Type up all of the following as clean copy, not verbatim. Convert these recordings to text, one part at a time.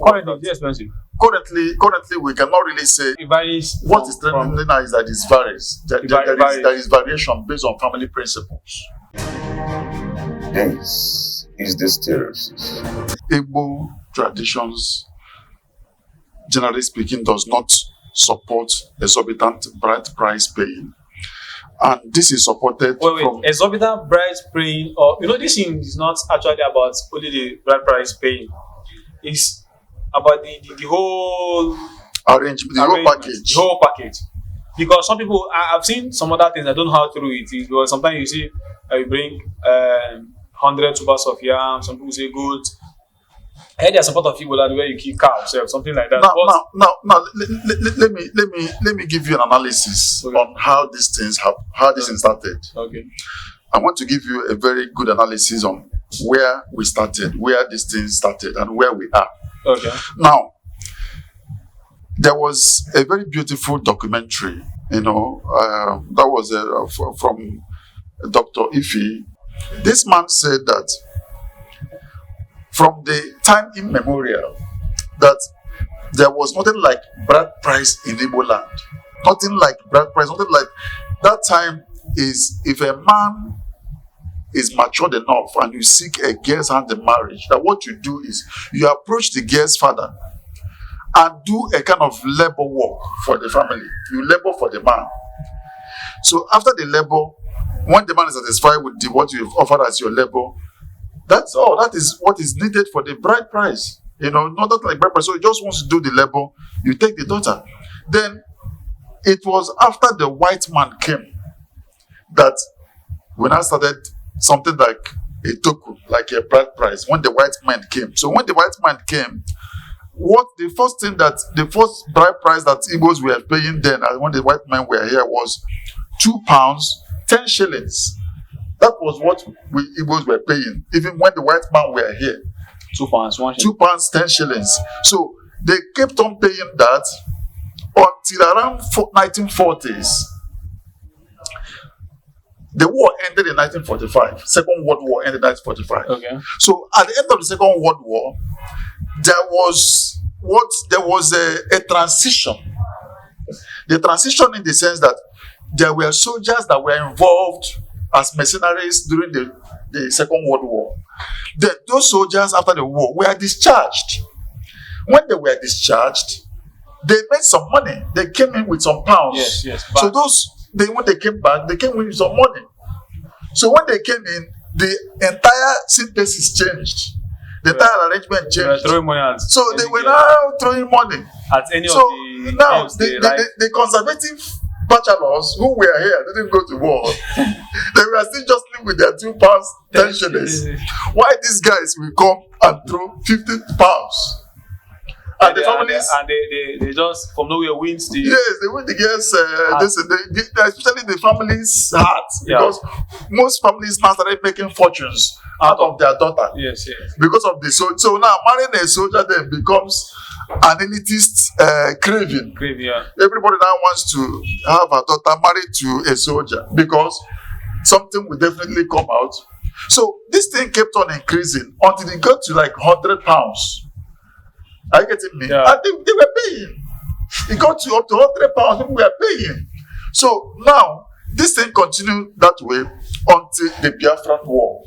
Currently, it's expensive. Currently, we cannot really say. It varies. What is trending now is that it varies. There is variation based on family principles. This is the stereotypes. Igbo traditions, generally speaking, does not support exorbitant bride price paying. And this is supported from... Exorbitant bride paying, or this thing is not actually about only the bride price paying. It's about the whole arrangement, the whole package. The whole package. Because some people, I've seen some other things, I don't know how true it is, because sometimes you see, you bring 100 tubers of yam, some people say goods. I heard there's a part of people that where you keep cows, something like that. Now, let me give you an analysis on how these things started. Okay. I want to give you a very good analysis on where we started, where these things started, and where we are. Okay. Now, there was a very beautiful documentary, that was from Dr. Ife. This man said that from the time immemorial, that there was nothing like bride price in Igbo land. Nothing like bride price, nothing like that time is if a man is matured enough and you seek a girl's hand in marriage, that what you do is you approach the girl's father and do a kind of labor work for the family. You labor for the man. So after the labor, when the man is satisfied with what you've offered as your labor, that's all. That is what is needed for the bride price. Not like bride price. So he just wants to do the labor. You take the daughter. Then it was after the white man came that we now started something like a token, like a bride price. When the white man came. So when the white man came, the first bride price that Igbos were paying then, when the white men were here, was £2, 10 shillings. That was what we Igbos were paying, even when the white man were here. £2, 10 shillings. So they kept on paying that until around 1940s. The war ended in 1945. Second World War ended in 1945. Okay. So at the end of the Second World War, there was a transition. The transition in the sense that there were soldiers that were involved as mercenaries during the Second World War. Then those soldiers after the war were discharged. When they were discharged, they made some money. They came in with some pounds. Yes. So when they came back, they came in with some money. So when they came in, the entire synthesis changed. The entire arrangement changed. Throwing money at so they were now throwing money. At any so of the now the conservative bachelors who were here didn't go to war. They were still just living with their £2, 10 shillings. Why these guys will come and throw £50? And the families, they just from nowhere wins the. Yes, they win the girls. Especially the families' heart, because most families now started making fortunes out of their daughter. Yes. Because of the so now marrying a soldier then becomes an elitist craving. Everybody now wants to have a daughter married to a soldier because something will definitely come out. So this thing kept on increasing until it got to like £100. Are you getting me? Yeah. And they were paying. It got to up to £100. People were paying. So now this thing continued that way until the Biafran War.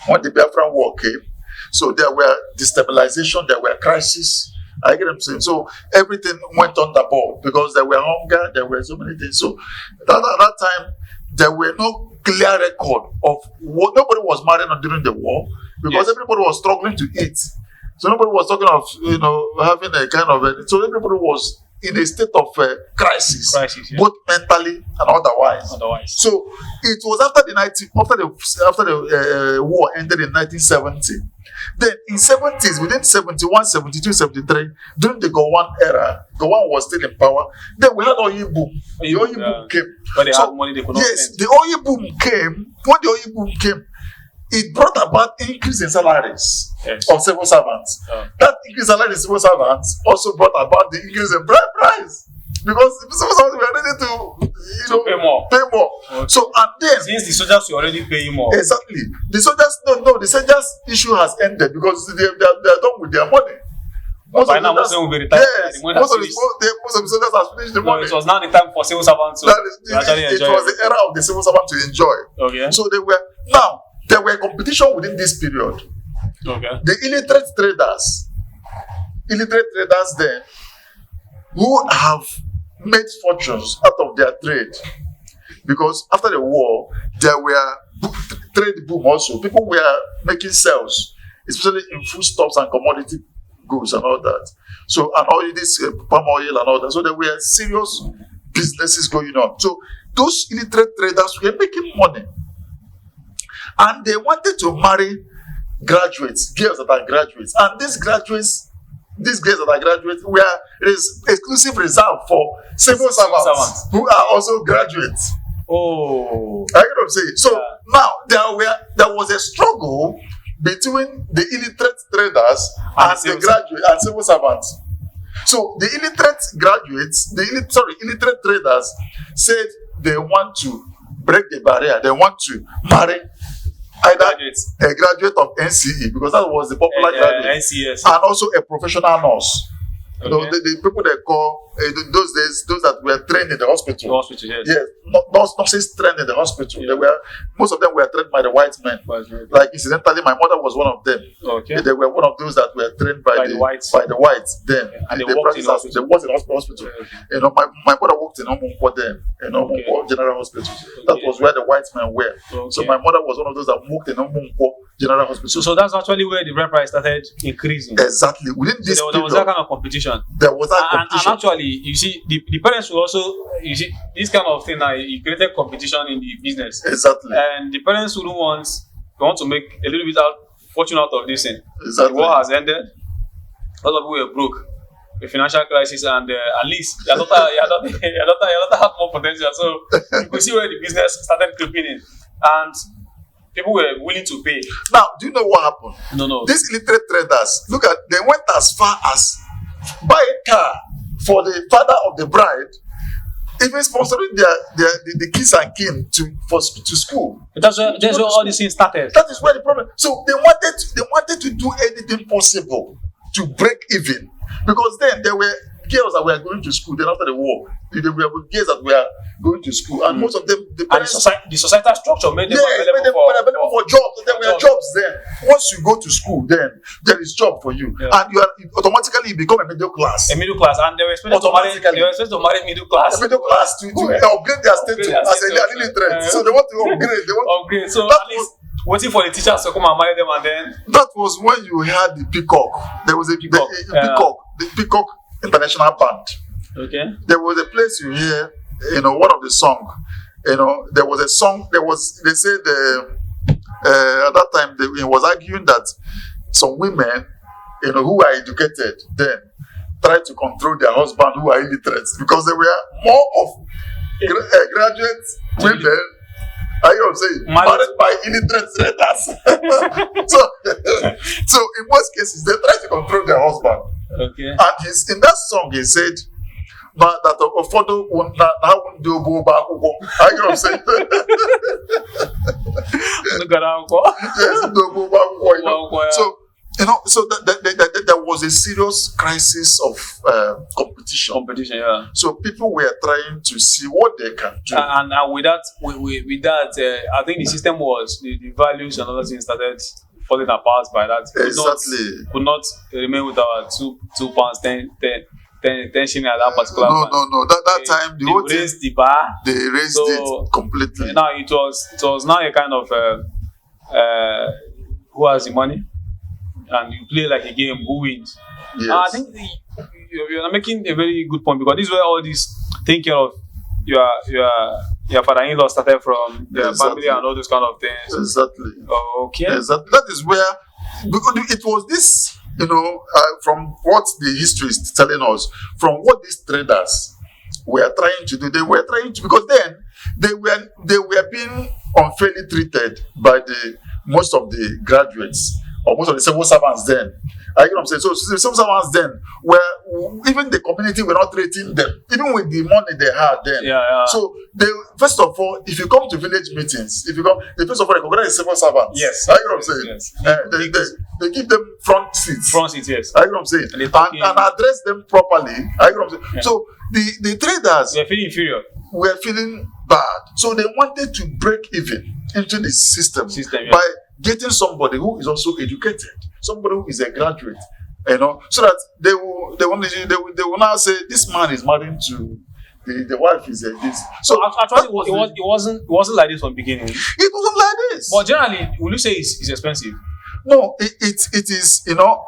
When the Biafran War came, so there were destabilization, there were crises. I get what I'm saying. So everything went on the board because there were hunger, there were so many things. So at that time, there were no clear record of what nobody was marrying on during the war because everybody was struggling to eat. So nobody was talking of having a kind of so everybody was in a state of crisis, both mentally and otherwise. So it was after the war ended in 1970. Then in 70s, within 71, 72, 73, during the Gowon era, Gowon was still in power. Then we had oil boom. The oil boom came. But they had money they could not spend. The oil boom came. When the oil boom came, it brought about increase in salaries of civil servants. That increase in salaries of civil servants also brought about the increase in bride price. Because the civil servants were ready to pay more. Okay. So, and then since the soldiers were already paying more. Exactly. The soldiers, the soldiers issue has ended because they're done with their money. most By of now, them, most of them will be retired. yes, The money has most of the finished. most of the soldiers have finished the No, money. it was now the time for civil servants to That is, actually it enjoy was the era of the civil servant to enjoy. Okay. So there were competition within this period. Okay. The illiterate traders then, who have made fortunes out of their trade, because after the war there were trade boom also. People were making sales, especially in foodstuffs and commodity goods and all that. So, and all this palm oil and all that. So there were serious businesses going on. So those illiterate traders were making money, and they wanted to marry graduates, girls that are graduates, and these girls that are graduates were exclusive reserved for civil servants who are also graduates. Oh. I get what I'm saying. So now there was a struggle between the illiterate traders and the graduate and civil servants. So the illiterate traders said they want to break the barrier. They want to marry either a graduate of NCE, because that was the popular graduate, NCS, and also a professional nurse. Okay. You know, the people they call those days, those that were trained in the hospital. The hospital, yes. Yes, nurses trained in the hospital. Yeah. Most of them were trained by the white men. Like incidentally, my mother was one of them. Okay. They were one of those that were trained by the whites. Then, and they worked in the hospital. They worked in the hospital. Okay. You know, my mother worked in Omunko then, in Omunko General Hospital. That was where the white men were. Okay. So my mother was one of those that worked in Omunko General Hospital. So that's actually where the rent price started increasing. Exactly. Within this there was that kind of competition. There was that and competition. actually, you see, the parents will also, you see, this kind of thing now, it created competition in the business. Exactly. And the parents wouldn't want to make a little bit fortune out of this thing. Exactly. The war has ended. A lot of people were broke. The financial crisis, and at least your daughter had more potential. So you could see where the business started creeping in. And people were willing to pay. Now, do you know what happened? No. These illiterate traders, they went as far as buy a car for the father of the bride, even sponsoring the kids and kin to school. That's where all these things started. That is where the problem. So they wanted to do anything possible to break even, because then there were girls that were going to school. Then after the war, there were girls that were going to school, and most of them, the societal structure made them available for jobs. There were jobs then. Once you go to school, then there is job for you, and you automatically become a middle class. And they were expected to marry middle class. A middle class to upgrade their status as a illiterate. So they want to upgrade. They want to upgrade. So at least waiting for the teachers to come and marry them, and then that was when you had the Peacock. There was the Peacock International Band. Okay. There was a place you hear, one of the song. There was a song. They said at that time it was arguing that some women, who are educated then try to control their husband who are illiterate, because there were more of graduate women. Are you know what I'm saying? Married by illiterate traders. so in most cases, they try to control their husband. Okay. And in that song, he said, that Ofodo now do go back. Are you know what I'm saying? Yes, so there was a serious crisis of competition. Yeah. So people were trying to see what they can do. And with that, I think the system was the values and other things started falling apart by that. Exactly. Could not remain with our £2, 10 shilling at that particular time. No. That time they raised the bar. They raised it completely. Now it was now a kind of who has the money, and you play like a game, who wins. Yes. I think you're making a very good point, because this is where all this taking care of your father-in-law started from, their family and all those kind of things. Exactly. Okay. Exactly. That is where, because it was this, from what the history is telling us, from what these traders were trying to do, because then they were being unfairly treated by most of the graduates, or most of the civil servants then, I get what I'm saying. So some someone's then where even the community were not treating them, even with the money they had then. Yeah. So they first of all, if you come to village meetings, they first of all recognize the civil servants. Yes. I get what I'm saying. Yes. They give them front seats. Front seat, yes. I get what I'm saying. And address them properly. I get what I'm saying. Yeah. So the traders They're feeling inferior. were feeling bad. So they wanted to break even into the system Yeah. by getting somebody who is also educated, somebody who is a graduate, so that they will now say this man is married to the wife is this. So Actually, it wasn't like this from the beginning. It wasn't like this. But generally, will you say it's expensive? No, it is.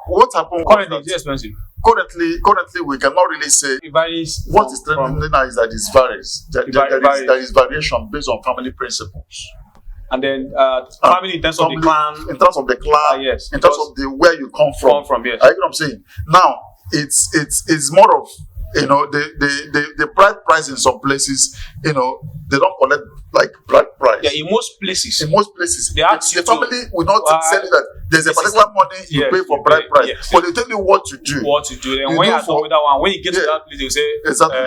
What happened? Currently, it's expensive. Currently, we cannot really say. It varies. What is trending now is that it varies. There is variation based on family principles. And then family in terms of the clan. In terms of the clan, yes. In terms of where you come from. Yes. I get what I'm saying. Now it's more of the bride price in some places. They don't collect like bride price. Yeah, in most places. The family will not tell you that there's a particular money you pay for bride price, but they tell you what to do. And when you're done with that one, when you get to that place, they'll say exactly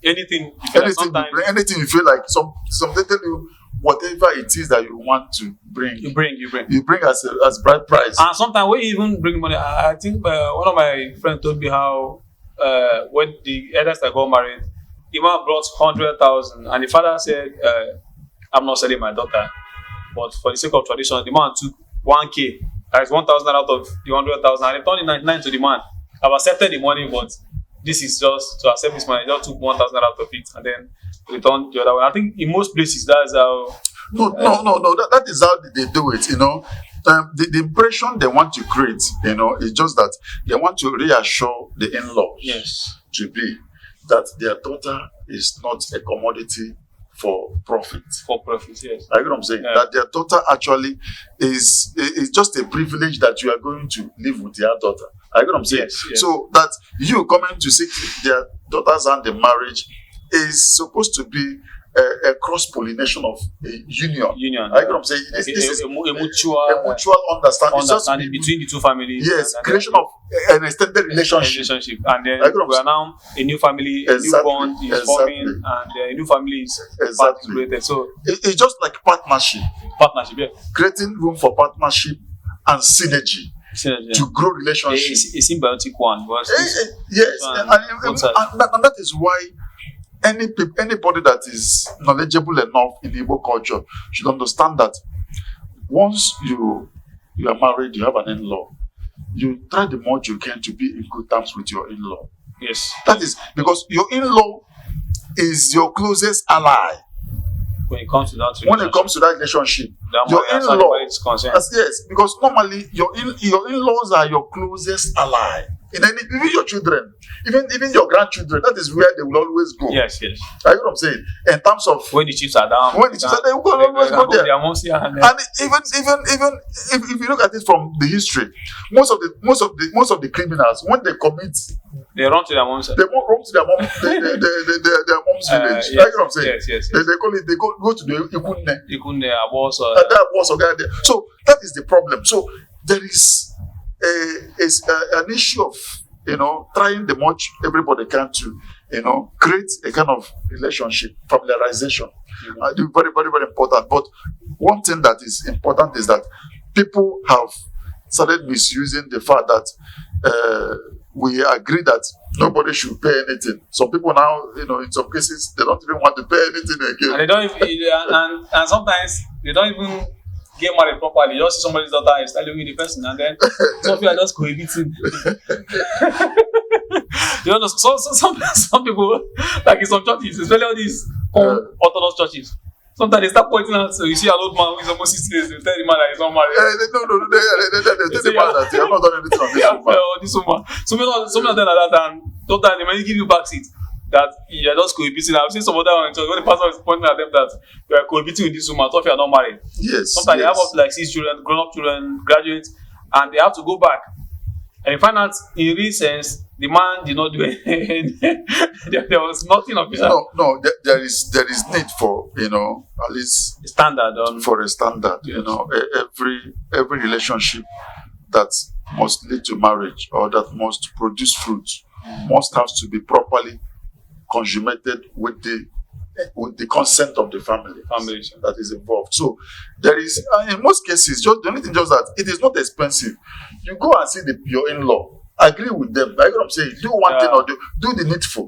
anything. Anything you feel like. Some they tell you whatever it is that you want to bring. You bring as bride price. And sometimes when you even bring money, I think one of my friends told me how when the elders that got married, the man brought 100,000, and the father said, "I'm not selling my daughter, but for the sake of tradition, the man took 1K. That is 1,000 out of the 100,000, and he turned 99 to the man. I've accepted the money, but this is just to accept this money. He just took 1,000 out of it, and then returned the other one. I think in most places that's how." No. That is how they do it. The impression they want to create, is just that they want to reassure the in-laws to be that their daughter is not a commodity for profit. Yes. I get what I'm saying? Yeah. That their daughter actually is just a privilege that you are going to live with your daughter. I get what I'm saying? Yes. So that you coming to seek their daughter's hand in marriage is supposed to be a cross-pollination of a union. I get what I'm saying? This is a mutual understanding between the two families. Yes, creation of an extended relationship. And then we are now a new family, a new bond is forming, and a new family is created. So it's just like partnership. Yeah. Creating room for partnership and synergy. To grow relationships. A symbiotic one. Yes, and that is why anybody that is knowledgeable enough in Igbo culture should understand that once you are married, you have an in-law, you try the more you can to be in good terms with your in-law. Yes. That is because your in-law is your closest ally. When it comes to that relationship, your in-law is concerned. Yes, because normally your in-laws are your closest ally. Even your children, even your grandchildren, that is where they will always go. Yes. I get what I'm saying. In terms of when the chiefs are down, they will always go there. And even if you look at it from the history, most of the criminals, when they commit, they run to their moms. They run to their mom's village. Yes, I get what I'm saying. Yes. They call it. They go to the Ikunne, Abos. So that is the problem. So there is an issue of trying the much everybody can to create a kind of relationship, familiarization. Very, very, very important. But one thing that is important is that people have started misusing the fact that we agree that nobody should pay anything. Some people now, in some cases, they don't even want to pay anything again. And they don't even, and sometimes they don't even get married properly. You just see somebody's daughter is telling me the person, and then some people are just cohabiting. Some people, like in some churches, especially all these Orthodox churches, sometimes they start pointing out. So you see an old man who is almost 60 years, they tell the man that he's not married. They tell the man that you have not done anything on this woman. Some of them like that, and sometimes they may give you back seat. That you are just cohabiting. I've seen some other ones when the pastor is pointing at them that you are cohabiting with this woman, if you are not married. Yes. Sometimes they have up to like 6 children, grown-up children, graduates, and they have to go back. And you find out in real sense, the man did not do anything. There was nothing official. No. There is need for at least standard for a standard. Every relationship that must lead to marriage or that must produce fruit must have to be properly consummated with the consent of the family that is involved. So there is, in most cases, just the only thing just that it is not expensive. You go and see your in-law, agree with them. Like I'm saying, do one thing or do the needful.